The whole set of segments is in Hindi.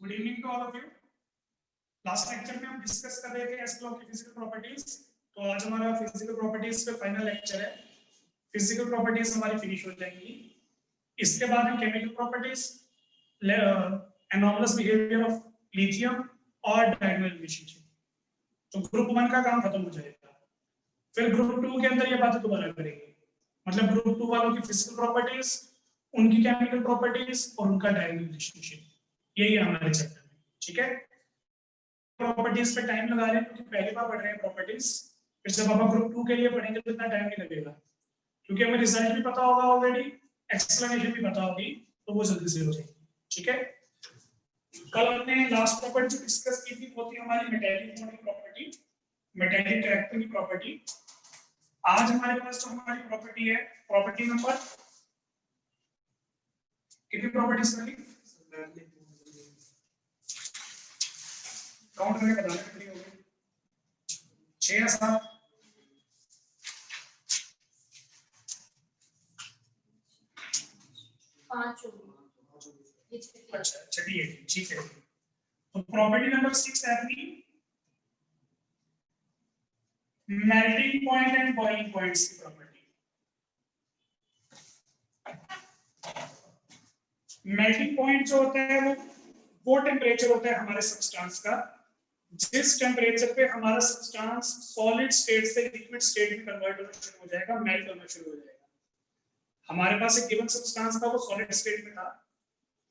Good evening to all of you. Last lecture में हम डिस्कस कर रहे थे एस लॉ की फिजिकल प्रॉपर्टीज। तो आज हमारा फिजिकल प्रॉपर्टीज पे फाइनल लेक्चर है। फिजिकल प्रॉपर्टीज हमारी फिनिश हो जाएंगी। इसके बाद हम chemical properties, anomalous behaviour of lithium और डायगोनल रिलेशनशिप, तो ग्रुप 1 का काम खत्म हो जाएगा। फिर ग्रुप 2 के अंदर ये बातें दोबारा करेंगे, मतलब ग्रुप 2 वालों की फिजिकल प्रॉपर्टीज, उनकी केमिकल प्रॉपर्टीज और उनका डायगोनल रिलेशनशिप, यही है हमारे चैप्टर में। ठीक है, प्रॉपर्टीज पे टाइम लगा रहे हैं क्योंकि पहली बार पढ़ रहे हैं प्रॉपर्टीज। फिर जब आप ग्रुप 2 के लिए पढ़ेंगे तो इतना टाइम नहीं लगेगा, क्योंकि हमें रिजल्ट भी पता होगा ऑलरेडी, एक्सप्लेनेशन भी पता होगी, तो वो जल्दी से हो जाएगी। ठीक है, कल हमने लास्ट प्रॉपर्टी जो डिस्कस की थी वो थी हमारी मेटेलिक बॉन्ड की प्रॉपर्टी, मेटेलिक कैरेक्टर की प्रॉपर्टी। आज हमारे पास जो हमारी प्रॉपर्टी है, प्रॉपर्टी नंबर कितनी प्रॉपर्टीज कर ली, काउंट करके बताना कितनी हो गई, 6 या 7? अच्छा, चलिए ठीक है। तो प्रॉपर्टी नंबर 6 है अपनी melting point and boiling points की प्रॉपर्टी। मेल्टिंग पॉइंट जो होता है वो टेम्परेचर होता है हमारे सब्सटेंस का, जिस टेम्परेचर पे हमारा सब्सटेंस सॉलिड स्टेट से लिक्विड स्टेट में कन्वर्ट होना शुरू हो जाएगा, मेल्ट होना शुरू हो जाएगा। हमारे पास एक गिवन सब्सटेंस था, वो सॉलिड स्टेट में था,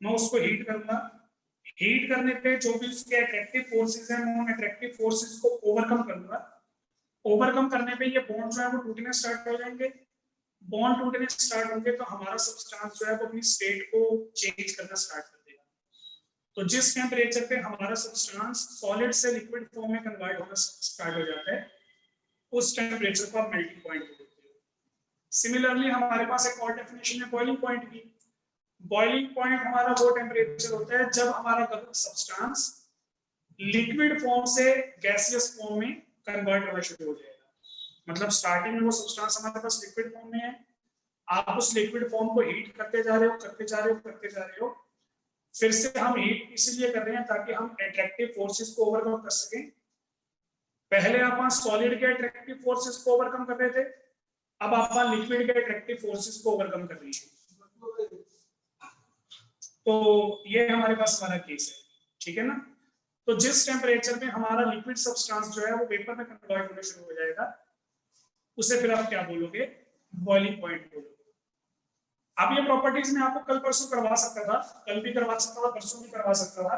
मैं उसको हीट करूंगा। हीट करने पे जो भी उसके अट्रैक्टिव फोर्सेस हैं, मैं उन अट्रैक्टिव फोर्सेस को ओवरकम करूंगा। ओवरकम करने पे ये बॉन्ड जो है वो टूटने स्टार्ट हो जाएंगे। बॉन्ड टूटने स्टार्ट होंगे तो हमारा सब्सटेंस जो है वो अपनी स्टेट को चेंज करना स्टार्ट कर देगा। तो जिस टेम्परेचर पे हमारा सब्सटेंस सॉलिड से लिक्विड फॉर्म में कन्वर्ट होना स्टार्ट हो जाता है, उस टेम्परेचर को आप मेल्टिंग पॉइंट बोलते हैं। सिमिलरली हमारे पास एक और डेफिनेशन है बॉइलिंग पॉइंट की। बॉइलिंग पॉइंट हमारा वो टेम्परेचर होता है जब हमारा सब्सटेंस लिक्विड फॉर्म से गैसियस फॉर्म में कन्वर्ट होना शुरू हो जाएगा। मतलब स्टार्टिंग में वो सब्सटेंस हमारे पास लिक्विड फॉर्म में है, आप उस लिक्विड फॉर्म को हीट करते जा रहे हो, करते जा रहे हो, करते जा रहे हो। फिर से हम हीट इसलिए कर रहे हैं ताकि हम अट्रैक्टिव फोर्सेस को ओवरकम कर सकें। पहले आप सॉलिड के अट्रैक्टिव फोर्सेस को ओवरकम कर रहे थे, अब आप लिक्विड के अट्रैक्टिव फोर्सेस को ओवरकम कर रही है। तो ये हमारे पास हमारा केस है, ठीक है ना। तो जिस टेम्परेचर में हमारा लिक्विड सब्सटेंस जो है वो वेपर में कन्वर्ट होना शुरू हो जाएगा, उसे फिर आप क्या बोलोगे, बॉइलिंग पॉइंट बोलोगे। अब ये प्रॉपर्टीज में आपको कल परसों करवा सकता था, कल भी करवा सकता था, परसों भी करवा सकता था,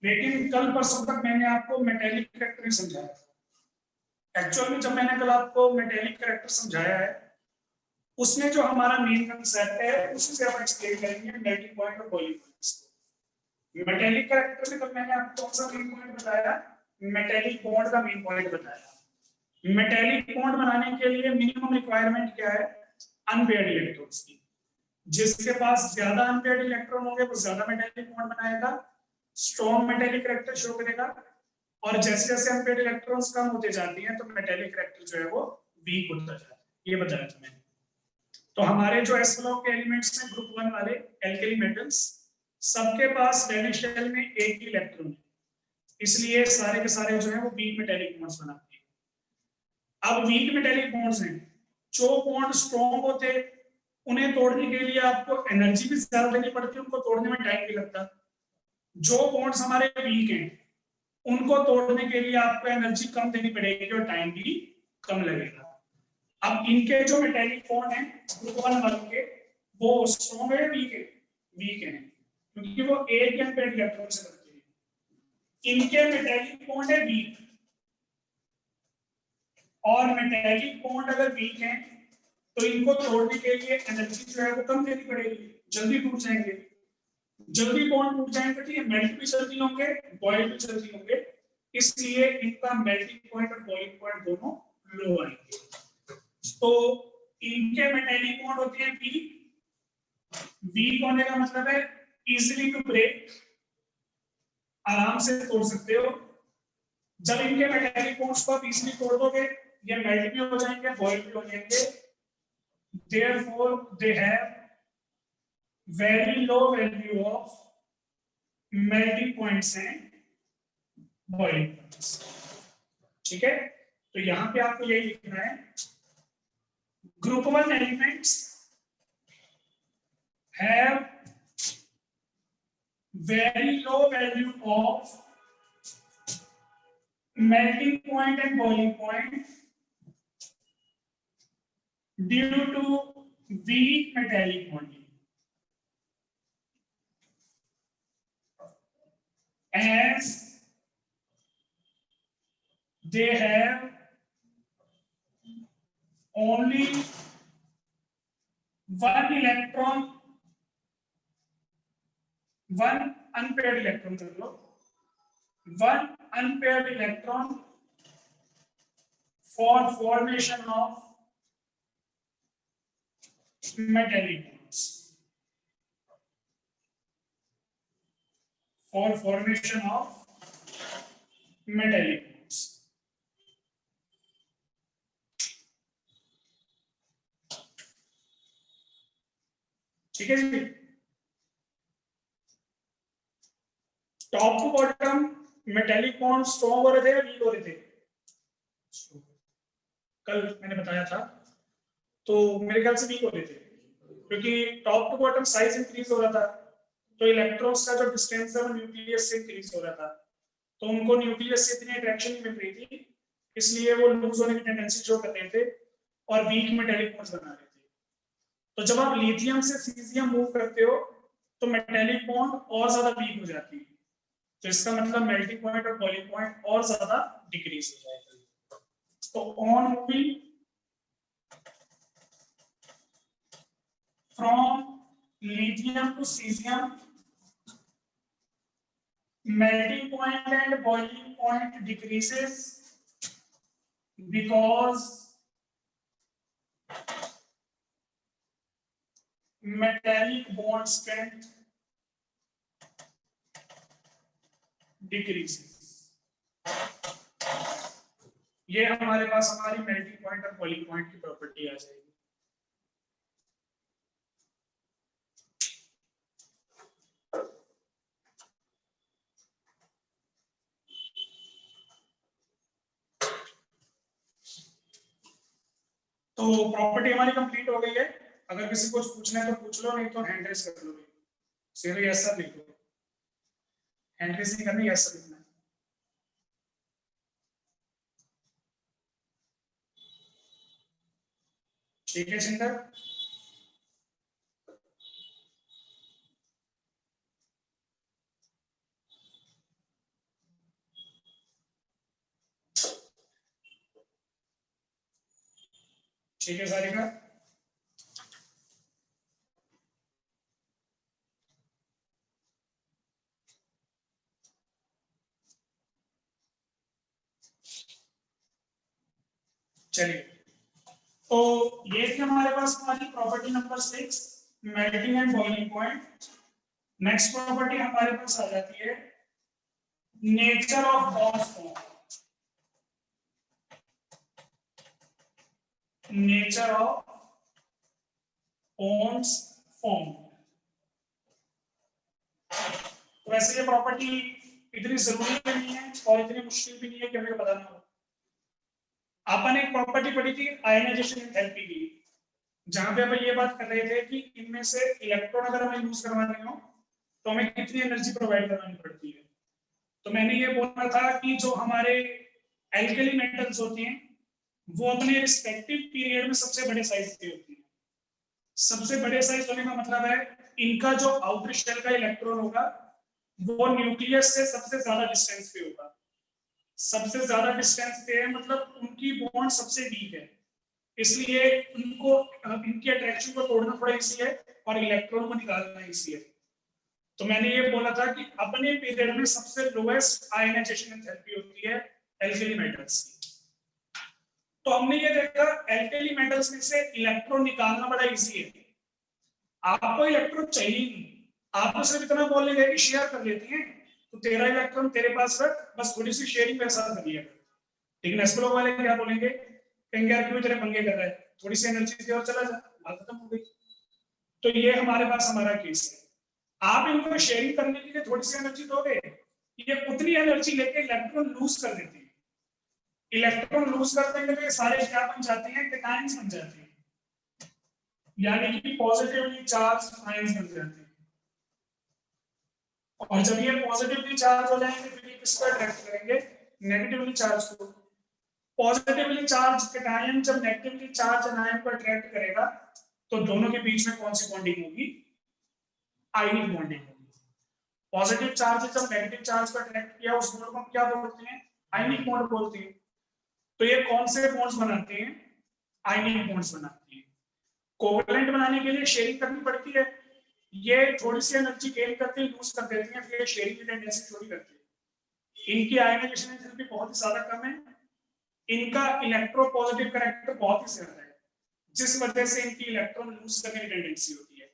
लेकिन कल परसों तक मैंने आपको मेटेलिक कैरेक्टर समझाया। एक्चुअल में जब मैंने कल आपको मेटेलिक कैरेक्टर समझाया है, उसमें जो हमारा मेन कंसेप्ट है उसी से हम एक्सप्लेन करेंगे मेल्टिंग पॉइंट और बॉइलिंग पॉइंट। मेटेलिक कैरेक्टर में कल मैंने आपको कौन सा मेन पॉइंट बताया, मेटेलिक बॉन्ड का मेन पॉइंट बताया। मेटेलिक बॉन्ड बनाने के लिए मिनिमम रिक्वायरमेंट क्या है, अनपेयर्ड इलेक्ट्रॉन्स की। जिसके पास ज्यादा अनपेयर्ड इलेक्ट्रॉन होंगे वो ज्यादा मेटेलिक बॉन्ड बनाएगा, स्ट्रॉन्ग मेटेलिक कैरेक्टर शो करेगा। और जैसे जैसे अनपेयर्ड इलेक्ट्रॉन्स कम होते जाती हैं तो मेटेलिक कैरेक्टर जो है वो वीक होता जाता है, ये बताया था मैंने। तो हमारे जो एस ब्लॉक के एलिमेंट्स हैं ग्रुप 1 वाले एल्केली मेटल्स, सबके पास वैलेंस शेल में एक ही इलेक्ट्रॉन है, इसलिए सारे के सारे जो है वो वीक मेटेलिक बॉन्ड्स बनाते हैं। अब वीक मेटेलिक बॉन्ड्स हैं, जो बॉन्ड स्ट्रॉन्ग होते उन्हें तोड़ने के लिए आपको एनर्जी भी ज्यादा देनी पड़ती है, उनको तोड़ने में टाइम भी लगता। जो बॉन्ड्स हमारे वीक हैं उनको तोड़ने के लिए आपको एनर्जी कम देनी पड़ेगी और टाइम भी कम लगेगा। अब इनके जो मेटेलिक बॉन्ड हैं ग्रुप 1 वालों के, वो स्ट्रॉन्ग है वीक है, वीक है, क्योंकि वो एक अनपेयर्ड इलेक्ट्रॉन से बनते हैं। इनके मेटेलिक बॉन्ड है वीक, और मेटेलिक बॉन्ड अगर वीक है तो इनको तोड़ने के लिए एनर्जी जो है वो कम देनी पड़ेगी, जल्दी टूट जाएंगे। जल्दी बॉन्ड टूट जाएंगे तो ये मेल्ट भी जल्दी होंगे, बॉइल भी जल्दी होंगे, इसलिए इनका मेल्टिंग पॉइंट और बॉइलिंग पॉइंट दोनों लो आएंगे। तो इनके मेटेलिक बॉन्ड होते हैं वीक। वीक होने का मतलब है इजीली टू ब्रेक, आराम से तोड़ सकते हो। जब इनके मेटेलिक बॉन्ड्स को आप इजीली तोड़ दोगे, ये मेल्ट भी हो जाएंगे, बॉइल भी हो जाएंगे। Therefore, they have very low value of melting points हैं बॉइलिंग पॉइंट्स। ठीक है, तो यहां पे आपको यही लिखना है, group 1 elements have very low value of melting point and boiling point due to weak metallic bonding, as they have only one unpaired electron कर लो, one unpaired electron for formation of metallic bonds, for formation of metallic bonds. ठीक है जी, top to bottom metallic bond strong हो रहे थे या वीक हो रहे थे? कल मैंने बताया था, तो मेरे ख्याल से वीक हो रहे थे, क्योंकि top to bottom size increase हो रहा था, तो इलेक्ट्रॉन्स का जो डिस्टेंस है वो न्यूक्लियस से इंक्रीज हो रहा था, तो उनको न्यूक्लियस से इतनी अट्रैक्शन नहीं मिल रही थी, इसलिए वो लूज होने की टेंडेंसी शो कर रहे थे और वीक मेटेलिक बॉन्ड्स बना रहे थे। तो जब आप लिथियम से सीजियम मूव करते हो तो मेटेलिक बॉन्ड और ज्यादा वीक हो जाती है, तो इसका मतलब मेल्टिंग पॉइंट और बॉइलिंग पॉइंट और ज्यादा डिक्रीज हो जाएगा। तो on moving from lithium to caesium, melting point and boiling point decreases because metallic bond strength decreases। ये हमारे पास हमारी मेल्टिंग पॉइंट और बॉइलिंग पॉइंट की प्रॉपर्टी आ जाएगी। तो प्रॉपर्टी हमारी कंप्लीट हो गई है, अगर किसी को पूछना है तो पूछ लो, नहीं तो हैंड रेस कर लो, सीधे यस सर लिख लो, हैंड रेस नहीं करनी, यस सर लिखना है। ठीक है चिंतन, ठीक है सारिका, चलिए। तो ये थी हमारे पास हमारी property number 6, melting and boiling point. Next property हमारे पास आ जाती है nature of bonds form, nature of bonds form. वैसे ये प्रॉपर्टी इतनी जरूरी भी नहीं है और इतनी मुश्किल भी नहीं है कि हमें बताना हो। अपन एक प्रॉपर्टी पढ़ी थी आयनाइजेशन एंथैल्पी की, जहां पे अपन ये बात कर रहे थे कि इनमें से इलेक्ट्रॉन अगर हमें यूज करवाने हो तो हमें कितनी एनर्जी प्रोवाइड करवानी पड़ती है। तो मैंने ये बोला था कि जो हमारे एल्कली मेटल्स होते हैं वो अपने रिस्पेक्टिव पीरियड में सबसे बड़े साइज के होते हैं। सबसे बड़े साइज होने का मतलब है इनका जो आउटर शेल का इलेक्ट्रॉन होगा वो न्यूक्लियस से सबसे ज्यादा डिस्टेंस पे होगा। सबसे ज्यादा डिस्टेंस पे है मतलब उनकी बॉन्ड सबसे वीक है, इसलिए उनको इनकी अट्रैक्शन को तोड़ना थोड़ा इजी है और इलेक्ट्रॉन को निकालना इजी है। तो मैंने ये बोला था कि अपने पीरियड में सबसे लोएस्ट आयनाइजेशन एंथैल्पी होती है एल्कली मेटल्स की। तो हमने ये देखा एल्कली मेटल्स में से इलेक्ट्रॉन निकालना बड़ा इजी है, आपको इलेक्ट्रॉन चाहिए नहीं, आप तो सिर्फ इतना बोल लेंगे कि शेयर कर लेते हैं, तो तेरा इलेक्ट्रॉन तेरे पास रख, बस थोड़ी सी शेयरिंग वैसा कर लिया। लेकिन एस्ट्रो वाले क्या बोलेंगे, कहेंगे यार क्यों तेरे पंगे कर रहा है, थोड़ी सी एनर्जी दे और चला जा, बात खत्म हो गई। तो ये हमारे पास हमारा केस है। आप इनको शेयरिंग करने के लिए थोड़ी सी एनर्जी दोगे, ये उतनी एनर्जी लेके इलेक्ट्रॉन लूज कर देती है। इलेक्ट्रॉन लूज कर देंगे तो ये सारे क्या बन जाते हैं, कैटायंस बन जाते हैं, यानी कि पॉजिटिवली चार्ज आयंस बन जाते हैं। और जब ये पॉजिटिवली चार्ज हो जाएंगे फिर ये किसको अट्रैक्ट करेंगे, नेगेटिवली चार्ज को। पॉजिटिवली चार्ज कैटायन जब नेगेटिवली चार्ज आयन को अट्रैक्ट करेगा तो दोनों के बीच में कौन सी बॉन्डिंग होगी, आयनिक बॉन्डिंग होगी। पॉजिटिव चार्ज जब नेगेटिव चार्ज को अट्रैक्ट किया उस बॉन्ड को हम क्या बोलते हैं, आयनिक बॉन्ड बोलते हैं। तो ये कौन से बॉन्ड्स बनाते हैं, आयनिक बॉन्ड्स बनाते हैं। कोवलेंट बनाने के लिए शेयरिंग करनी पड़ती है, ये थोड़ी सी एनर्जी गेन करते हैं, लूज कर देती हैं, फिर शेयरिंग की टेंडेंसी थोड़ी करती है। इनकी आयनाइजेशन एनर्जी बहुत ही ज्यादा कम है, इनका इलेक्ट्रोपॉजिटिव कैरेक्टर बहुत ही ज्यादा है, जिस वजह से इनकी इलेक्ट्रॉन लूज करने की टेंडेंसी होती है।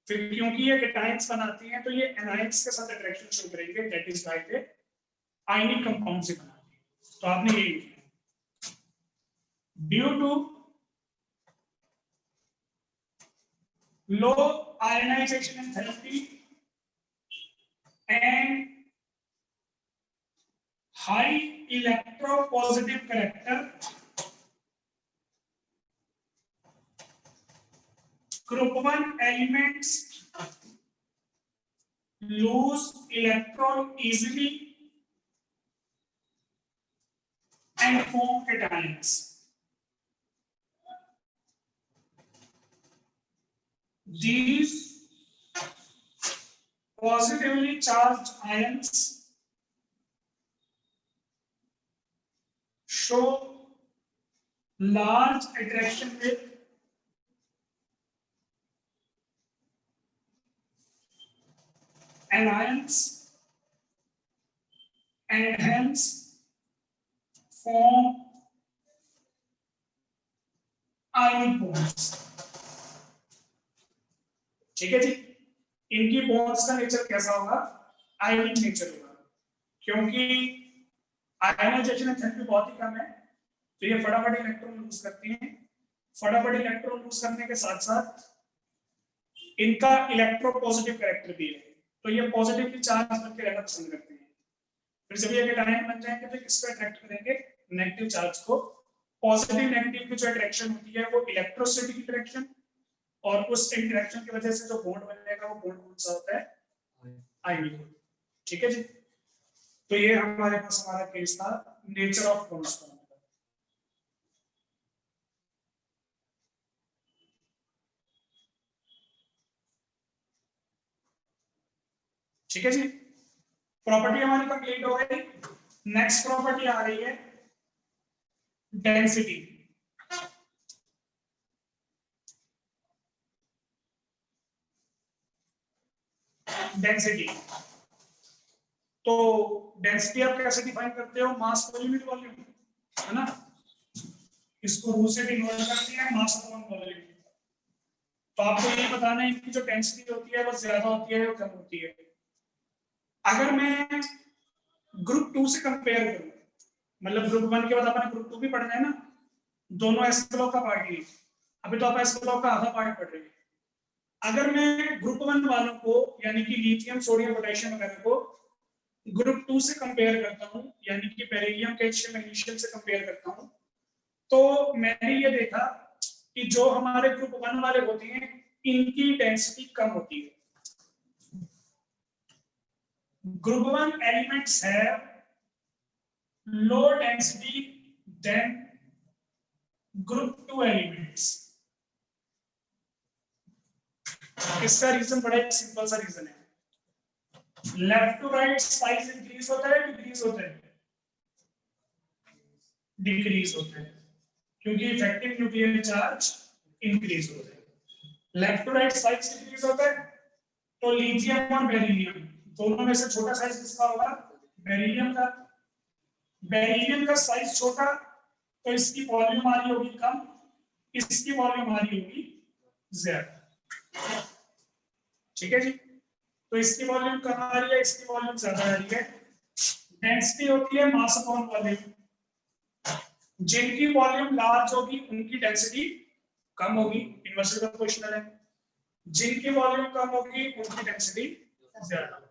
फिर क्योंकि ये कैटायंस बनाती हैं तो ये एनायंस के साथ अट्रैक्शन शो करेंगे, that is why they ionic compound से बनाती है। तो आपने यही लिखा, due to low ionisation enthalpy and high electropositive character, group 1 elements lose electron easily and form cations. These positively charged ions show large attraction with anions and hence form ionic bonds. ठीक है जी, इनकी बॉन्ड्स का नेचर कैसा होगा, आयनिक नेचर होगा, क्योंकि आयनाइजेशन एंथैल्पी बहुत ही कम है तो ये फटाफट इलेक्ट्रॉन लूज करती हैं। फटाफट इलेक्ट्रॉन लूज करने के साथ साथ इनका इलेक्ट्रोपॉजिटिव कैरेक्टर भी है, तो ये पॉजिटिवली चार्ज करके रहना पसंद करते हैं। फिर जब ये कैटायन बन जाएंगे तो किसको अट्रैक्ट करेंगे, नेगेटिव चार्ज को। पॉजिटिव नेगेटिव की जो अट्रैक्शन होती है वो इलेक्ट्रोस्टैटिक अट्रैक्शन, और उस इंटरेक्शन की वजह से जो बॉन्ड बनेगा वो बॉन्ड कौन सा होता है, आयनिक। ठीक है जी, तो ये हमारे पास हमारा केस था नेचर ऑफ बॉन्ड्स का। ठीक है जी, प्रॉपर्टी हमारी कंप्लीट हो गई। नेक्स्ट प्रॉपर्टी आ रही है डेंसिटी। डेंसिटी, तो डेंसिटी आप कैसे डिफाइन करते हो, मास पर यूनिट वॉल्यूम, है ना। इसको रू से डिनोट करते हैं मास अपॉन वॉल्यूम। तो आपको ये बताना है इनकी जो डेंसिटी होती है वो ज्यादा होती है या कम होती है। अगर मैं ग्रुप 2 से कंपेयर करूं, मतलब ग्रुप 1 के बाद अपने ग्रुप 2 भी पढ़ना है ना, दोनों एस ब्लॉक का पार्ट ही, अभी तो आप एस ब्लॉक का आधा पार्ट पढ़ रहे हैं। अगर मैं ग्रुप 1 वालों को यानी कि लिथियम सोडियम पोटेशियम वगैरह को ग्रुप 2 से कंपेयर करता हूं, यानी कि बेरिलियम कैल्शियम मैग्नीशियम से कंपेयर करता हूं, तो मैंने ये देखा कि जो हमारे ग्रुप 1 वाले होते हैं इनकी डेंसिटी कम होती है। Group 1 elements have low density than group 2 elements. इसका रीजन बड़ा ही सिंपल सा रीजन है, left to right size increase होता है, डिक्रीज होता है, डिक्रीज होता है, क्योंकि इफेक्टिव न्यूक्लियर चार्ज इंक्रीज होता है। Left to right size decrease होता है, तो लिथियम और बेरिलियम दोनों में से छोटा साइज किसका होगा, बेरिलियम का। बेरिलियम का साइज छोटा तो इसकी वॉल्यूम आ रही होगी कम, इसकी वॉल्यूम आ रही होगी ज्यादा। ठीक है जी, तो इसकी वॉल्यूम कम आ रही है, इसकी वॉल्यूम ज्यादा आ रही है। डेंसिटी होती है मास अपॉन वॉल्यूम, जिनकी वॉल्यूम लार्ज होगी उनकी डेंसिटी कम होगी, इनवर्सली प्रोपोर्शनल है। जिनकी वॉल्यूम कम होगी उनकी डेंसिटी ज्यादा होगी।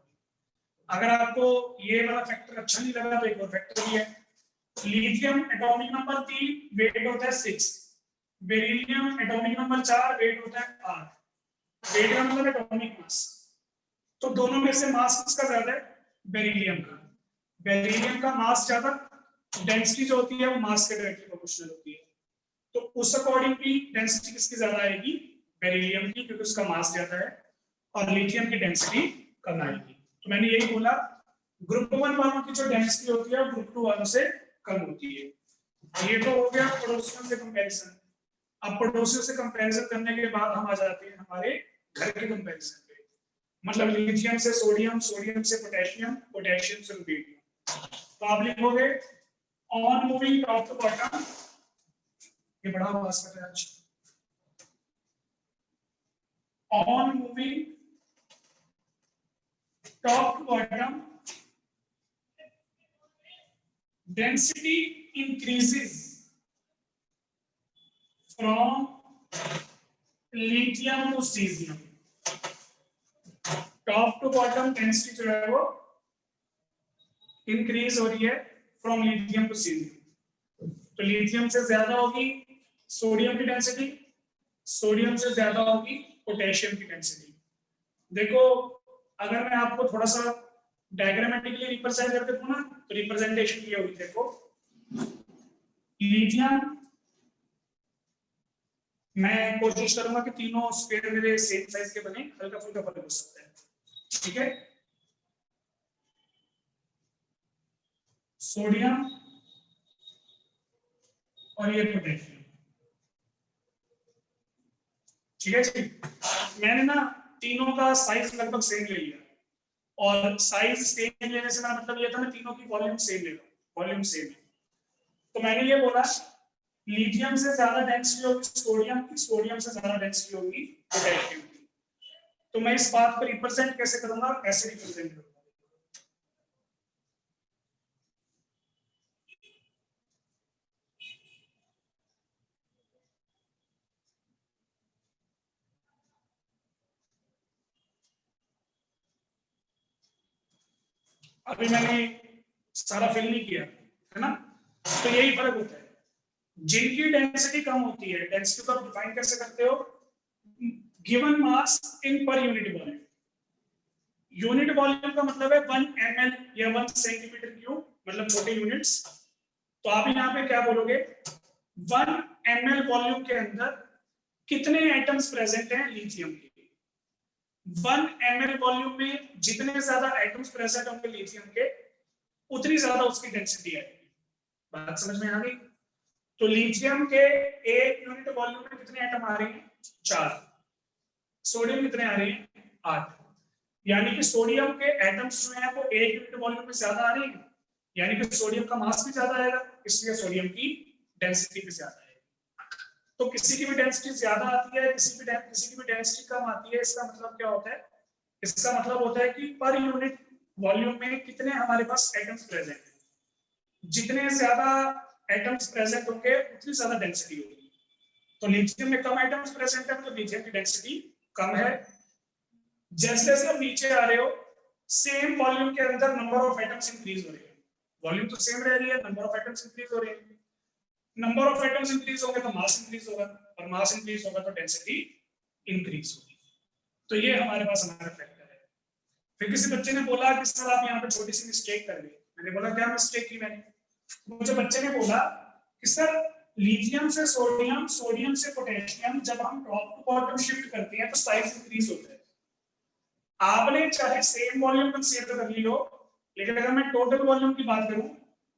अगर आपको ये वाला फैक्टर अच्छा नहीं लगा तो एक और फैक्टर भी है। लिथियम एटॉमिक नंबर 3 वेट होता है 6, बेरिलियम एटॉमिक नंबर 4 वेट होता है 8। वेट का मतलब एटॉमिक मास। तो दोनों में से मास किसका ज्यादा है? बेरिलियम का। बेरिलियम का मास ज्यादा, डेंसिटी जो होती है वो मास के डायरेक्टली प्रोपोर्शनल होती है। तो उस अकॉर्डिंग भी डेंसिटी किसकी ज्यादा आएगी? बेरिलियम की, क्योंकि उसका मास ज्यादा है, और लिथियम की डेंसिटी कम आएगी। तो मैंने यही बोला, ग्रुप 1 वालों की जो डेंसिटी होती है ग्रुप 2 वालों से कम होती है। ये तो हो गया पड़ोसियों से कंपैरिजन। अब पड़ोसियों से कंपैरिजन करने के बाद हम आ जाते हैं हमारे घर के कंपैरिजन पे। मतलब लिथियम से सोडियम, सोडियम से पोटेशियम, पोटेशियम से रुबिडियम। तो आप लिखोगे on moving top to bottom, ये बड़ा आवाज कर रहा है, on moving top to bottom density increases from lithium to cesium। Top to bottom density जो है वो इंक्रीज हो रही है फ्रॉम लिथियम टू सीजियम। तो लिथियम से ज्यादा होगी सोडियम की डेंसिटी, सोडियम से ज्यादा होगी पोटेशियम की डेंसिटी। देखो अगर मैं आपको थोड़ा सा डायग्रामेटिकली रिप्रेजेंट करके दूं ना, तो रिप्रेजेंटेशन ये होगी। देखो लिथियम, मैं कोशिश करूंगा कि तीनों स्फीयर मेरे सेम साइज के बने, हल्का फुल्का फर्क हो सकता है, ठीक है। सोडियम और ये पोटेशियम, ठीक है जी। मैंने ना तीनों का साइज लगभग सेम ले लिया, और साइज सेम लेने से मेरा मतलब ये था मैं तीनों की वॉल्यूम सेम ले रहा हूं, वॉल्यूम सेम है। तो मैंने ये बोला लिथियम से ज्यादा डेंसिटी होगी सोडियम की, सोडियम से ज्यादा डेंसिटी होगी पोटेशियम की। तो मैं इस बात को रिप्रेजेंट कैसे करूंगा? ऐसे रिप्रेजेंट करूंगा। अभी मैंने सारा फिल नहीं किया है ना, तो यही फर्क होता है। जिनकी डेंसिटी कम होती है, डेंसिटी को आप डिफाइन कैसे करते हो? गिवन मास इन per unit volume. Unit volume का मतलब है 1 ml या 1 सेंटीमीटर क्यूब, मतलब छोटे यूनिट्स। तो आप यहाँ पे क्या बोलोगे? 1 ml वॉल्यूम के अंदर कितने एटम्स प्रेजेंट हैं लिथियम के? 1 ml वॉल्यूम में जितने ज्यादा एटम्स प्रेजेंट होंगे लिथियम के, उतनी ज्यादा उसकी डेंसिटी आएगी। बात समझ में आ गई? तो लिथियम के एक यूनिट वॉल्यूम में कितने एटम आ रहे हैं? 4। सोडियम कितने आ रहे हैं? 8। यानी कि सोडियम के एटम्स जो हैं वो एक यूनिट वॉल्यूम में ज्यादा आ रहे हैं, यानी कि सोडियम का मास भी ज्यादा आएगा, इसलिए सोडियम की डेंसिटी भी ज्यादा आएगी। तो किसी की भी डेंसिटी ज्यादा आती है, किसी की भी डेंसिटी कम आती है, इसका मतलब क्या होता है? इसका मतलब होता है कि पर यूनिट वॉल्यूम में कितने हमारे पास एटम्स प्रेजेंट हैं। जितने ज्यादा एटम्स प्रेजेंट होंगे उतनी ज्यादा डेंसिटी होगी। तो लिथियम में कम एटम्स प्रेजेंट है तो लिथियम की डेंसिटी कम है। जैसे जैसे आप नीचे आ रहे हो, सेम वॉल्यूम के अंदर नंबर ऑफ एटम्स इंक्रीज हो रहे हैं। वॉल्यूम तो सेम रह रही है, नंबर ऑफ एटम्स इंक्रीज हो रहे हैं। नंबर ऑफ एटम्स इंक्रीज होंगे तो मास इंक्रीज होगा, और मास इंक्रीज होगा तो डेंसिटी इंक्रीज होगी। तो ये हमारे पास हमारा फैक्टर है। फिर किसी बच्चे ने बोला कि सर आप यहाँ पे छोटी सी मिस्टेक कर गए। मैंने बोला क्या मिस्टेक की मैंने? मुझे बच्चे ने बोला कि सर लिथियम से सोडियम, सोडियम से पोटेशियम जब हम टॉप टू बॉटम शिफ्ट करते हैं तो साइज इंक्रीज होता है। आपने चाहे सेम वॉल्यूम कंसीडर कर ली हो, लेकिन अगर मैं टोटल वॉल्यूम की बात करूं,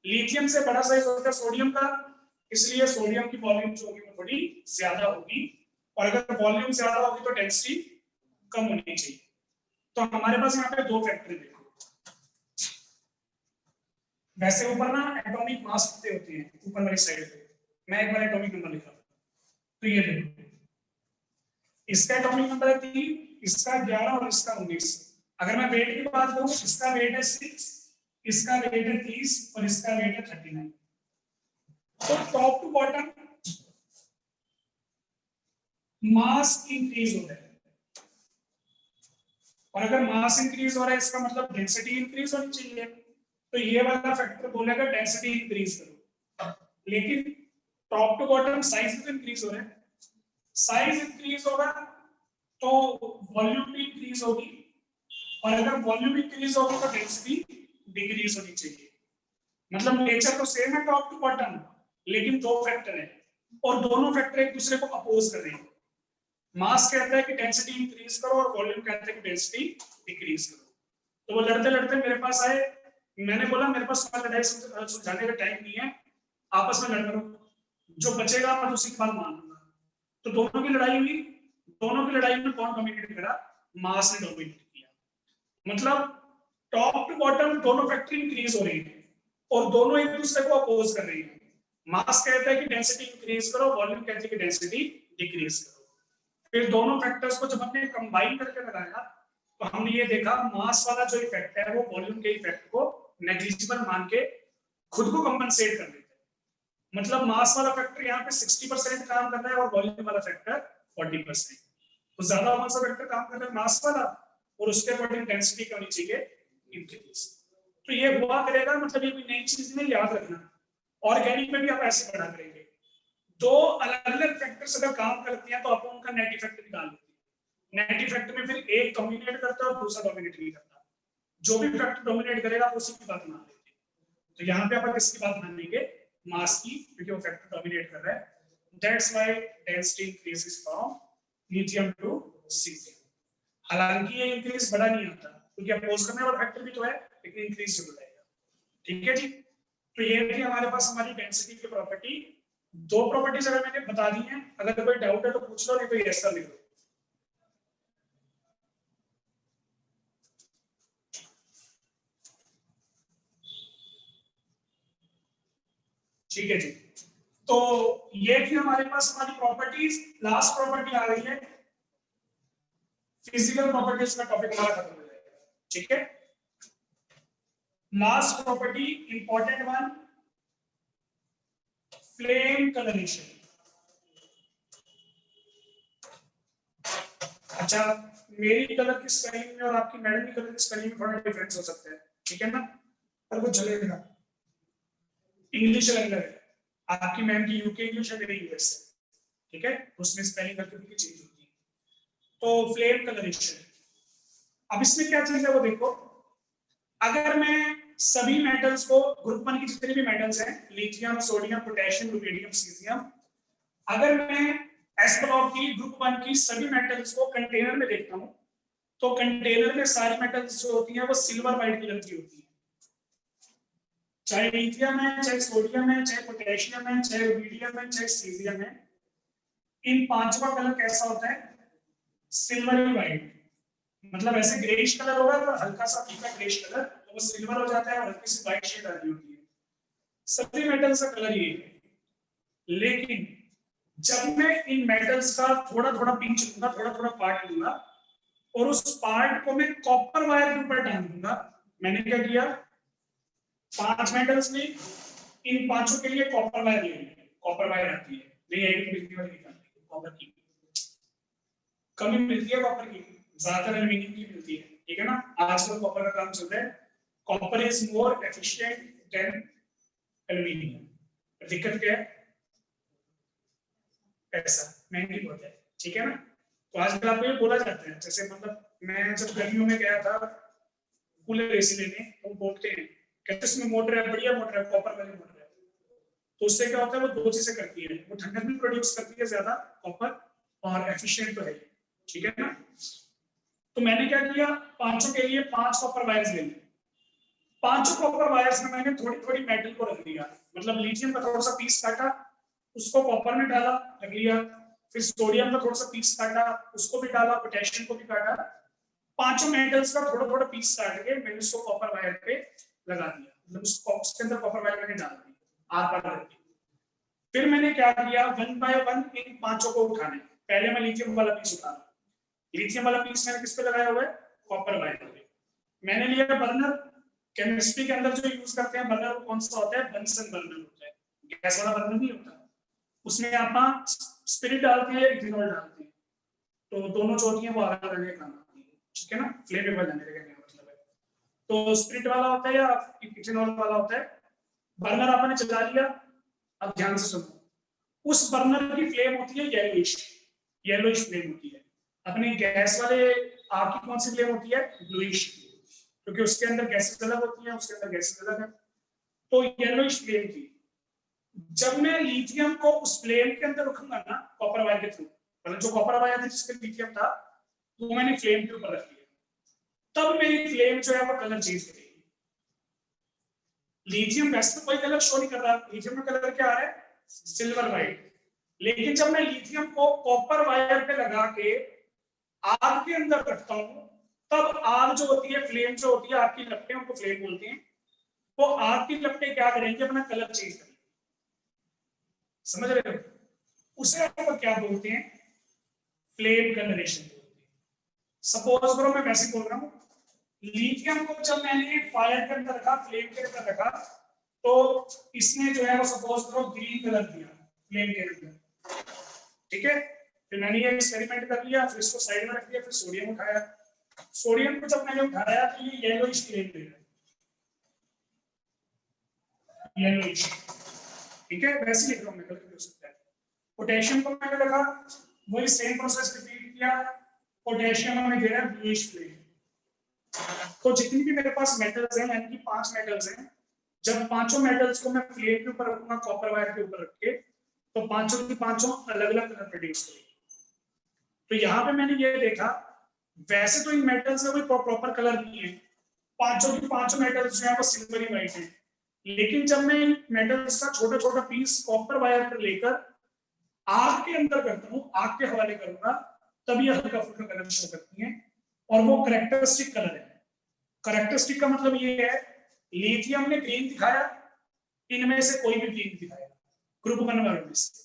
लिथियम से बड़ा साइज होता है सोडियम का, इसलिए सोडियम की वॉल्यूम जो होगी वो थोड़ी ज्यादा होगी, और अगर वॉल्यूम ज्यादा होगी तो डेंसिटी कम होनी चाहिए। तो हमारे पास यहाँ पे दो फैक्टर देखो। वैसे ऊपर ना एटॉमिक मास कितने होते हैं ऊपर वाली साइड पे, मैं एक बार एटॉमिक नंबर लिखा, तो ये देखो इसका एटॉमिक नंबर है 3, इसका 11 और इसका 19। अगर मैं वेट की बात करूं, इसका वेट है 6, इसका वेट है 30 और इसका वेट है 39। तो top to bottom mass increase हो रहा है। और अगर मास इंक्रीज हो रहा है इसका मतलब डेंसिटी इंक्रीज होनी चाहिए, तो ये वाला फैक्टर बोलेगा डेंसिटी इंक्रीज करो। लेकिन टॉप टू बॉटम साइज भी इंक्रीज हो रहा है, साइज इंक्रीज होगा तो वॉल्यूम भी इंक्रीज होगी, और अगर वॉल्यूम इंक्रीज होगी तो डेंसिटी डिक्रीज होनी चाहिए। मतलब नेचर तो सेम है टॉप टू बॉटम, लेकिन दो फैक्टर है और दोनों फैक्टर एक दूसरे को अपोज कर रहे हैं। मास कहता है कि डेंसिटी इंक्रीज करो और वॉल्यूम कहता है कि डेंसिटी डिक्रीज करो। तो वो लड़ते लड़ते मेरे पास आए, मैंने बोला मेरे पास लड़ाई सुलझाने का टाइम नहीं है, आपस में लड़ करो, जो बचेगा मैं उसी की बात मान लूंगा। तो दोनों की लड़ाई हुई, दोनों की लड़ाई में कौन डोमिनेट करा? मास ने डोमिनेट किया। मतलब टॉप टू बॉटम दोनों फैक्टर इंक्रीज हो रही है और दोनों एक दूसरे को अपोज कर रही है। मास कहता है कि डेंसिटी इंक्रीज करो, वॉल्यूम कहती है कि डेंसिटी डिक्रीज करो। फिर दोनों फैक्टर्स को जब हमने कंबाइन करके लगाया तो हमने ये देखा मास वाला जो इफेक्ट है वो वॉल्यूम के इफेक्ट को नेग्लिजिबल मान के खुद को कंपनसेट कर देता है। मतलब मास वाला फैक्टर यहाँ पे 60% काम कर रहा है और वॉल्यूम वाला फैक्टर 40%। तो ज्यादा कौन सा फैक्टर काम कर रहा है? मास वाला, और उसके अकॉर्डिंग डेंसिटी क्या होनी चाहिए? इंक्रीज। तो ये हुआ करेगा, मतलब ये कोई नई चीज नहीं, याद रखना। ऑर्गेनिक में भी आप ऐसे पढ़ा करेंगे, दो अलग अलग फैक्टर्स अगर काम करती हैं तो आप उनका नेट इफेक्ट निकाल लेते हैं। नेट इफेक्ट में फिर एक डोमिनेट करता है और दूसरा डोमिनेट नहीं करता, जो भी फैक्टर डोमिनेट करेगा उसी की बात मान लेते हैं। तो यहाँ पे आप किसकी बात मानेंगे? मास की, क्योंकि वो फैक्टर डोमिनेट कर रहा है। That's why density increases from lithium to caesium. हालांकि ये इंक्रीज बड़ा नहीं होता क्योंकि अपोज करने वाला फैक्टर भी तो है, लेकिन इंक्रीज जरूर रहेगा। ठीक है जी। तो ये थी हमारे पास हमारी डेंसिटी की प्रॉपर्टी। दो प्रॉपर्टीज अगर मैंने बता दी हैं, अगर कोई डाउट है तो पूछ लो, नहीं तो यस सर लिख दो। ठीक है जी। तो ये थी हमारे पास हमारी प्रॉपर्टीज। लास्ट प्रॉपर्टी आ गई है, फिजिकल प्रॉपर्टीज का टॉपिक हमारा खत्म हो जाएगा। ठीक है, last property important one, flame colouration. अच्छा, मेरी कलर की स्पेलिंग में और आपकी मैडम की कलर की स्पेलिंग में थोड़ा डिफरेंस हो सकता है, ठीक है ना, पर वो चलेगा। इंग्लिश अलग है, आपकी मैम की यूके इंग्लिश है, मेरी यूएस है, ठीक है, उसमें स्पेलिंग करके चेंज होती है। तो फ्लेम कलरेशन, अब इसमें क्या चीज है वो देखो। अगर मैं सभी मेटल्स को, ग्रुप वन की जितने भी मेटल्स हैं, lithium, sodium, potassium, rubidium, caesium, अगर मैं एस ब्लॉक की ग्रुप वन की सभी मेटल्स को कंटेनर में देखता हूं, तो कंटेनर में सारी मेटल्स जो होती हैं वो सिल्वर वाइट कलर की होती है। चाहे लिथियम है, चाहे सोडियम है, चाहे पोटेशियम है, चाहे रुबिडियम है, चाहे सीजियम है, इन पांचवा कलर कैसा होता है? Silvery white. मतलब ऐसे ग्रेइश कलर होगा तो हल्का सा फीका ग्रेइश कलर, तो वो सिल्वर हो जाता है और हल्की सी वाइट शेड आ रही होती है। सभी मेटल्स का कलर ये है। लेकिन जब मैं इन मेटल्स का थोड़ा थोड़ा पिंच लूंगा, थोड़ा थोड़ा पार्ट लूंगा और उस पार्ट को मैं कॉपर वायर के ऊपर डाल दूंगा, मैंने क्या किया, 5 मेटल्स में इन पांचों के लिए कॉपर वायर ले लिया। कॉपर वायर आती है, नहीं आएगी बिजली वाली निकालने की, कॉपर की कमी मिलती है, कॉपर की ज्यादातर एल्यूमिनियम की मिलती है, ठीक है ना। आजकल कॉपर का काम चल रहा है, copper is more efficient then aluminium. दिक्कत क्या है? पैसा, महंगी बहुत है, ठीक है ना। तो आजकल आपको ये बोला जाता है, जैसे मतलब मैं जब गर्मियों में गया था कूलर एसी लेने, वो बोलते हैं कहते इसमें मोटर है, बढ़िया मोटर है, कॉपर वाली मोटर है। तो उससे क्या होता है, वो दो चीजें करती है, वो ठंडक भी प्रोड्यूस करती है ज्यादा कॉपर, और एफिशिएंट तो है, ठीक है ना। तो मैंने क्या किया, पांचों के लिए 5 कॉपर वायर्स ले लिए। पांचों कॉपर वायर्स में मैंने थोड़ी थोड़ी मेटल को रख लिया, मतलब लिथियम का थोड़ा सा पीस काटा, उसको कॉपर में डाला, रख लिया। फिर सोडियम का थोड़ा सा पीस काटा, उसको भी डाला, पोटेशियम को भी काटा। पांचों मेटल्स का थोड़ा थोड़ा पीस काट के मैंने उसको कॉपर वायर पे लगा दिया, मतलब उसके अंदर कॉपर वायर मैंने डाल दी आर पार करके। फिर मैंने क्या किया, वन बाय वन इन पांचों को उठाने। पहले मैं लिथियम वाला पीस उठा, लिथियम वाला पीस मैंने किस पे लगाया हुआ है? कॉपर वायर पे। मैंने लिया बर्नर, केमिस्ट्री के अंदर जो यूज करते हैं बर्नर कौन सा होता है? बंसन बर्नर होता है, गैस वाला बर्नर नहीं होता। उसमें आप स्पिरिट डालते हैं, इथेनॉल डालते हैं, तो दोनों जो होती है वो अलग अलग काम आती है। ठीक है ना, फ्लेमेबल जाने का मतलब है। तो स्पिरिट वाला होता है या इथेनॉल वाला होता है। बर्नर आपने चला लिया, अब ध्यान से सुनो, उस बर्नर की फ्लेम होती है येलोइश, येलोइश फ्लेम होती है। अपने गैस वाले आग की कौन सी फ्लेम होती है, ब्लूइश, क्योंकि उसके अंदर गैसेस अलग होती हैं, उसके अंदर गैसेस अलग है। तो येलोइश फ्लेम थी। जब मैं लिथियम को उस फ्लेम के अंदर रखूंगा ना कॉपर वायर के थ्रू, मतलब जो कॉपर वायर था जिसमें लिथियम था वो मैंने फ्लेम के ऊपर रख दिया, तब मेरी फ्लेम जो है वो कलर चेंज करेगी। लिथियम वैसे तो कोई कलर शो नहीं कर रहा, लिथियम का कलर क्या आ रहा है, सिल्वर वाइट। लेकिन जब मैं लिथियम को कॉपर वायर पे लगा के आग के अंदर रखता हूं, तब आग जो होती है, फ्लेम जो होती है, आग की लपटें, उनको फ्लेम बोलते हैं, वो आग की लपटें क्या करेंगे, अपना कलर चेंज करेंगे। समझ रहे हो, उसे आप क्या बोलते हैं, फ्लेम कलरेशन बोलते हैं। सपोज करो मैं वैसे बोल रहा हूं, लिथियम को जब मैंने फायर के अंदर रखा, फ्लेम के अंदर रखा, तो इसने जो है वो सपोज करो ग्रीन कलर दिया फ्लेम के अंदर, ठीक है। फिर मैंने ये एक्सपेरिमेंट कर लिया, फिर इसको साइड में रख दिया, फिर सोडियम उठाया, सोडियम को जब मैंने उठाया तो ये येलोइश फ्लेम दे रहा है, येलोइश, ठीक है। वैसे लिख रहा हूं मैं, गलत हो सकता है। पोटेशियम को मैंने रखा, वही सेम प्रोसेस रिपीट किया, पोटेशियम हमें दे रहा है ब्लूइश फ्लेम। तो जितनी भी मेरे पास मेटल्स हैं, यानी कि 5 मेटल्स हैं, जब पांचों मेटल्स को मैं फ्लेम के ऊपर रखूंगा, कॉपर वायर के ऊपर रख के, तो पांचों की पांचों अलग अलग कलर प्रोड्यूस करेंगे। तो यहाँ पे मैंने ये देखा, वैसे तो इन मेटल्स में कोई प्रॉपर कलर नहीं है, पांचों की पांचों मेटल्स जो है वो सिल्वरी वाइट है, लेकिन जब मैं मेटल्स का छोटा छोटा पीस कॉपर वायर पर लेकर आग के अंदर करता हूँ, आग के हवाले करूंगा, तब ये हल्का फुल्का कलर शो करती है, और वो करेक्टरिस्टिक कलर है। करेक्टरिस्टिक का मतलब ये है, लिथियम ने ग्रीन दिखाया, इनमें से कोई भी ग्रीन दिखाया, ग्रुप 1 वालों में से,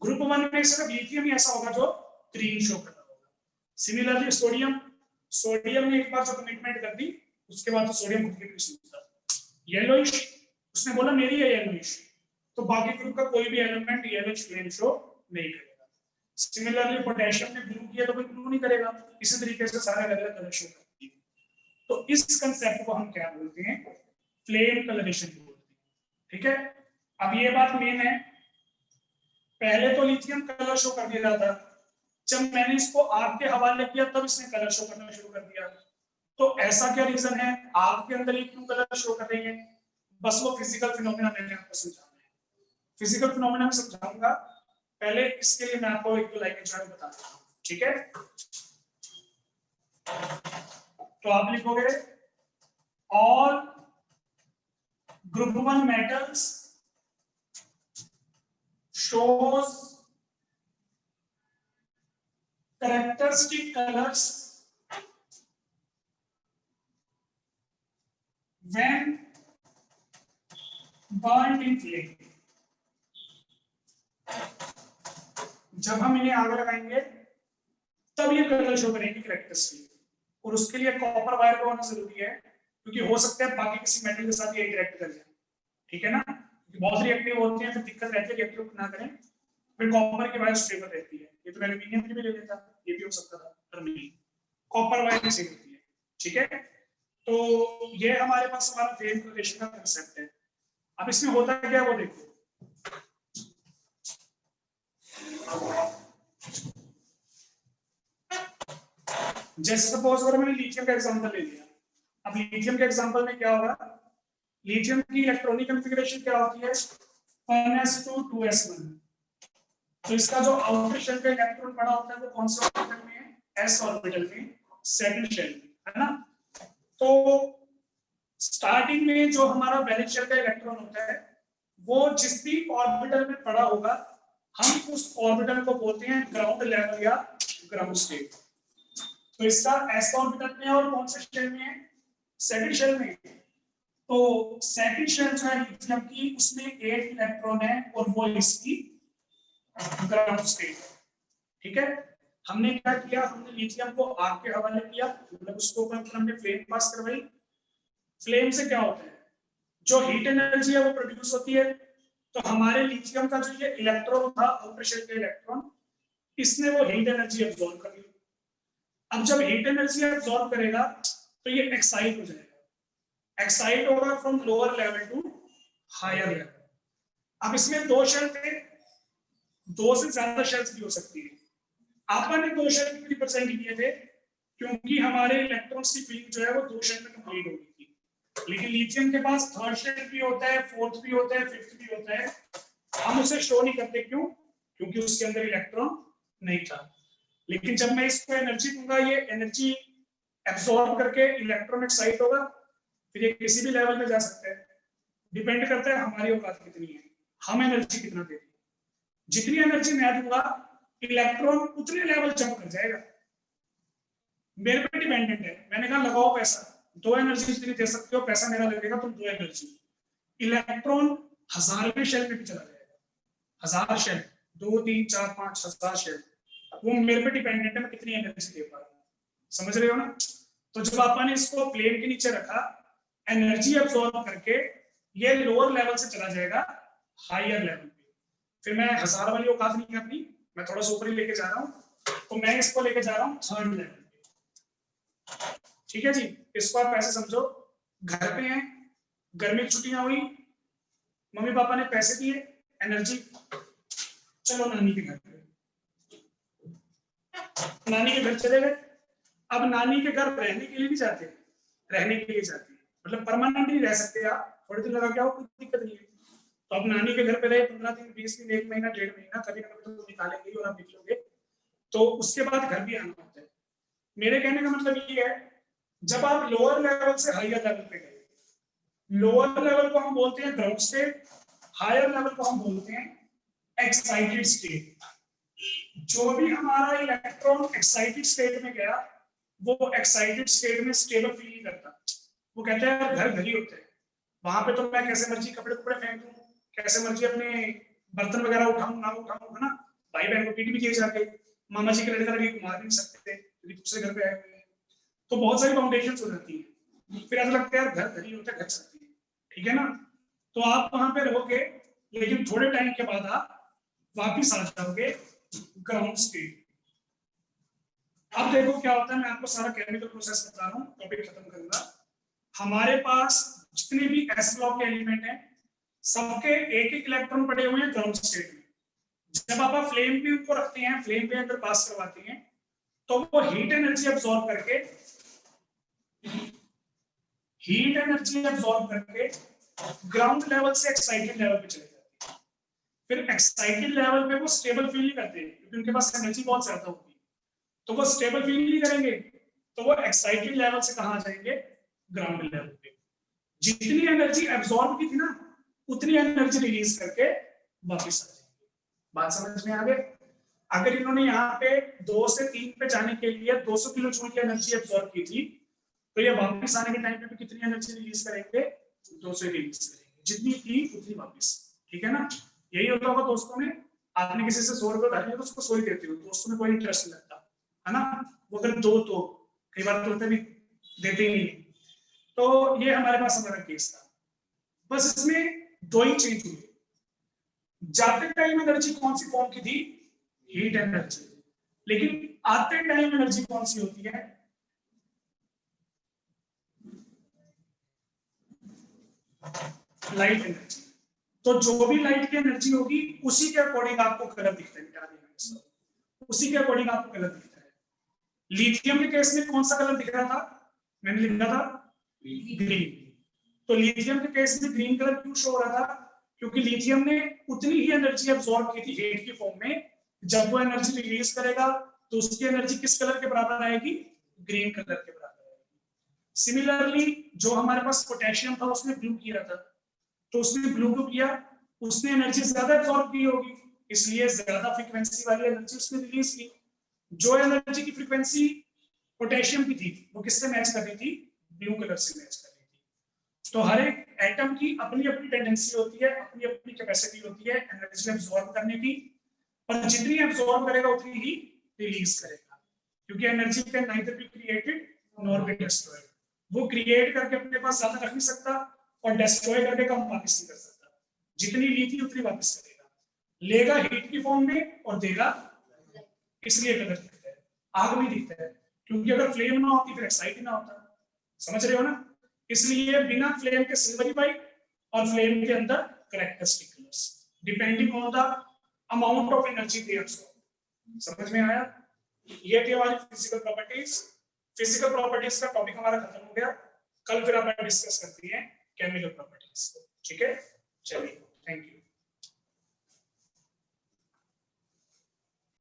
ग्रुप 1 में सिर्फ लिथियम ही ऐसा होगा जो ग्रीन शो कर रहा होगा। सिमिलरली सोडियम, सोडियम ने एक बार जो कमिटमेंट कर दी, उसके बाद तो सोडियम खुद के पीछे, येलोइश, उसने बोला मेरी है येलोइश, तो बाकी ग्रुप का कोई भी एलिमेंट येलोइश फ्लेम शो नहीं करेगा। सिमिलरली पोटेशियम ने ब्लू किया तो कोई ब्लू नहीं करेगा, इसी तरीके से सारे अलग अलग कलर शो करते हैं। तो इस कंसेप्ट को हम क्या बोलते हैं, फ्लेम कलरेशन बोलते हैं, ठीक है। अब ये बात मेन है, पहले तो लिथियम कलर शो कर दे रहा था, जब मैंने इसको आग के हवाले किया तब इसने कलर शो करना शुरू कर दिया। तो ऐसा क्या रीजन है, आग के अंदर ये क्यों कलर शो कर रही है, बस वो फिजिकल फिनोमेना मैंने आपको समझाना है, फिजिकल फिनोमेना में समझाऊंगा। पहले इसके लिए मैं आपको एक दो लाइनें जो है बता देता हूं, ठीक है। तो आप लिखोगे all group 1 metals shows characteristic colors when burned in flame। जब हम इन्हें आग लगाएंगे तब ये कलर शो करेंगे कैरेक्टरिस्टिक, और उसके लिए कॉपर वायर का होना जरूरी है, क्योंकि हो सकता है बाकी किसी मेटल के साथ ये इंटरेक्ट कर जाए, ठीक है ना, बहुत रिएक्टिव होते हैं, फिर दिक्कत रहती है रिएक्टिव ना करें, फिर कॉपर की वायर स्टेबल रहती है, ये तो एल्यूमिनियम की भी ले लेता, ये भी हो सकता था, पर नहीं, कॉपर वायर से होती है, ठीक है। तो ये हमारे पास हमारा फ्लेम कलरेशन का कांसेप्ट है। अब इसमें होता है क्या वो देखो, जैसे सपोज अगर मैंने लिथियम का एग्जांपल ले लिया, अब लिथियम के एग्जांपल में क्या होगा, लिथियम की इलेक्ट्रॉनिक कॉन्फ़िगरेशन क्या होती है, 1s2 2s1। तो इसका जो आउटर शेल का इलेक्ट्रॉन पड़ा होता है वो कौन से ऑर्बिटल में है, s ऑर्बिटल में, सेकंड शेल में, है ना। तो स्टार्टिंग में जो हमारा वैलेंस शेल का इलेक्ट्रॉन होता है वो जिस भी ऑर्बिटल में पड़ा होगा, हम उस ऑर्बिटल को बोलते हैं ग्राउंड लेवल या ग्राउंड स्टेट। तो इसका s ऑर्बिटल में और कौन से शेल में है, सेकंड शेल में। तो सेकंड शेल जो है लिथियम की, उसमें 8 इलेक्ट्रॉन है और वो इसकी ग्राउंड स्टेट, ठीक है। हमने क्या किया, हमने लिथियम को आग के हवाले किया, मतलब उसको हमने फ्लेम पास करवाई। फ्लेम से क्या होता है, जो हीट एनर्जी है वो प्रोड्यूस होती है। तो हमारे लिथियम का जो ये इलेक्ट्रॉन था, आउटर शेल का इलेक्ट्रॉन, इसने वो हीट एनर्जी अब्सॉर्ब कर ली। अब जब हीट एनर्जी एब्जॉर्ब करेगा तो ये एक्साइट हो जाएगा, एक्साइट होगा from lower level to higher level. अब इसमें दो शेल थे, दो से ज्यादा शेल्स भी हो सकती है। आपने दो शेल क्यों रिप्रेजेंट किए थे? क्योंकि हमारे इलेक्ट्रॉन्स की फील्ड जो है वो दो शेल में कंप्लीट हो गई थी, लेकिन लिथियम के पास थर्ड शेल भी होता है, फोर्थ भी होता है, फिफ्थ भी होता है। हम उसे शो नहीं करते, क्यों? क्योंकि उसके अंदर इलेक्ट्रॉन नहीं था। लेकिन जब मैं इसको एनर्जी दूंगा, ये एनर्जी एब्सॉर्ब करके इलेक्ट्रॉन एक्साइट होगा, फिर ये किसी भी लेवल में जा सकता है। डिपेंड करता है हमारी औकात कितनी है, हम एनर्जी कितना देते हैं। जितनी एनर्जी मैं दूंगा इलेक्ट्रॉन उतने लेवल जंप कर जाएगा। मेरे पे डिपेंडेंट है। मैंने कहा लगाओ पैसा, दो एनर्जी जितनी दे सकते हो, पैसा मेरा लगेगा, तुम दो एनर्जी। इलेक्ट्रॉन हजारवें शेल में भी चला जाएगा, 1000 शेल, 2 3 4 5 1000 शेल, वो मेरे पे डिपेंडेंट है मैं कितनी एनर्जी दे पा रहा हूँ। समझ रहे हो ना? तो जब आपने इसको प्लेन के नीचे रखा, एनर्जी एब्सॉर्ब करके ये लोअर लेवल से चला जाएगा हायर लेवल पे। फिर मैं 1000 वाली औकात नहीं करनी, मैं थोड़ा सा ऊपर ही लेके जा रहा हूँ, तो मैं इसको लेके जा रहा हूँ थर्ड लेवल पे। ठीक है जी? इसको आप ऐसे समझो, घर पे हैं, गर्मी की छुट्टियां हुई, मम्मी पापा ने पैसे दिए, एनर्जी, चलो नानी के घर पे। नानी के घर चले गए। अब नानी के घर रहने के लिए नहीं जाते, रहने के लिए जाते हैं, मतलब परमानेंट नहीं रह सकते आप, थोड़े दिन लगा क्या हो, कोई दिक्कत नहीं है। तो अब नानी के घर पे रहे 15 दिन, 20 दिन, 1 महीना, 1.5 महीना, कभी ना कभी तो निकालेंगे और आप निकलोगे, तो उसके बाद घर भी आना होता है। मेरे कहने का मतलब ये है, जब आप लोअर लेवल से हायर लेवल पे गए, लोअर लेवल को हम बोलते हैं ग्राउंड स्टेट, हायर लेवल को हम बोलते हैं एक्साइटेड स्टेट। जो भी हमारा इलेक्ट्रॉन एक्साइटेड स्टेट में गया, वो एक्साइटेड स्टेट में स्टेबल फील नहीं करता। वो कहते हैं घर घर ही होते हैं, वहां पे तो मैं कैसे मर्जी कपड़े कपड़े फेंक दूं, कैसे मर्जी अपने बर्तन वगैरह उठाऊं ना उठाऊं, है ना? भाई बहन को पीट भी किए जाके, मामा जी के लड़का लड़की को मार भी नहीं सकते क्योंकि दूसरे घर पे आए हुए हैं। तो बहुत सारी फाउंडेशन हो जाती है, फिर ऐसा लगता है यार घर घर ही होता है, घर सकती है। ठीक है ना? तो आप वहां पे रहोगे, लेकिन थोड़े टाइम के बाद आप वापिस आ जाओगे ग्राउंड स्टेट। अब देखो क्या होता है, मैं आपको सारा केमिकल प्रोसेस बता रहा हूँ, टॉपिक खत्म करूंगा। हमारे पास जितने भी एस ब्लॉक के एलिमेंट हैं, सबके एक एक इलेक्ट्रॉन पड़े हुए हैं ग्राउंड स्टेट में। जब आप फ्लेम पे उनको रखते हैं, फ्लेम पे अगर पास करवाते हैं, तो वो हीट एनर्जी एब्सॉर्ब करके ग्राउंड लेवल से एक्साइटेड लेवल पे चले जाते हैं। फिर एक्साइटेड लेवल पे वो स्टेबल फील नहीं करते क्योंकि उनके पास एनर्जी बहुत ज्यादा होती है, तो वो स्टेबल फील नहीं करेंगे, तो वो एक्साइटेड लेवल से कहां जाएंगे? ग्राउंड लेवल पे। जितनी एनर्जी एब्सॉर्ब की थी ना, उतनी एनर्जी रिलीज करके वापस आ जाएंगे। बात समझ में आ गई? अगर इन्होंने यहाँ पे 2 से 3 पे जाने के लिए 200 किलो जूल की एनर्जी एब्सॉर्ब की थी, तो ये वापस आने के टाइम पे भी कितनी एनर्जी रिलीज करेंगे? 200 रिलीज करेंगे, जितनी थी उतनी वापस। ठीक है ना? यही होता होगा दोस्तों में, आपने किसी से 100 रुपए उधार लिया तो उसको 100 ही देते हो, दोस्तों में कोई इंटरेस्ट नहीं लगता, है ना? वो अगर दो तो कई बार तो भी देते ही नहीं। तो ये हमारे पास हमारा केस था, बस इसमें दो ही चेंज हुए। जाते टाइम एनर्जी कौन सी फॉर्म की थी? Heat energy. लेकिन आते टाइम एनर्जी कौन सी होती है? Light energy. तो जो भी लाइट की एनर्जी होगी उसी के अकॉर्डिंग आपको कलर दिखता है, उसी के अकॉर्डिंग आपको कलर दिखता है। लिथियम के केस में कौन सा कलर दिख रहा था? मैंने लिखा था ग्रीन। तो लिथियम के केस में ग्रीन कलर क्यों शो हो रहा था? क्योंकि लिथियम ने उतनी ही एनर्जी एब्सॉर्ब की थी हीट की फॉर्म में, जब वो एनर्जी रिलीज करेगा तो उसकी एनर्जी किस कलर के बराबर आएगी? ग्रीन कलर के बराबर आएगी। सिमिलरली जो हमारे पास पोटेशियम था उसने ब्लू किया था, तो उसने ब्लू को किया, उसने एनर्जी ज्यादा एब्सॉर्ब की होगी, इसलिए ज्यादा फ्रीक्वेंसी वाली एनर्जी उसने रिलीज की। जो एनर्जी की फ्रीक्वेंसी पोटेशियम की थी वो किससे मैच कर रही थी? ब्लू कलर से मैच कर रही थी। तो हर एक एटम की अपनी अपनी टेंडेंसी होती है, अपनी अपनी कैपेसिटी होती है एनर्जी एब्सॉर्ब करने की, और जितनी एब्सॉर्ब करेगा उतनी ही रिलीज करेगा, क्योंकि energy can neither be created nor be destroyed. वो क्रिएट करके अपने पास ज्यादा रख नहीं सकता और डिस्ट्रॉय करके कम वापस नहीं कर सकता। जितनी ली थी उतनी वापस करेगा, लेगा हीट की फॉर्म में और देगा, इसलिए कलर दिखता है। आग भी दिखता है, क्योंकि अगर फ्लेम ना होती फिर एक्साइट ही ना होता। समझ रहे हो ना? इसलिए बिना फ्लेम के सिल्वरी वाइट और फ्लेम के अंदर characteristic colours depending on the amount of energy they absorb. समझ में आया? ये थी हमारी फिजिकल प्रॉपर्टीज। फिजिकल प्रॉपर्टीज का टॉपिक हमारा खत्म हो गया। कल फिर अपन डिस्कस करते हैं केमिकल प्रॉपर्टीज। ठीक है, चलिए, थैंक यू।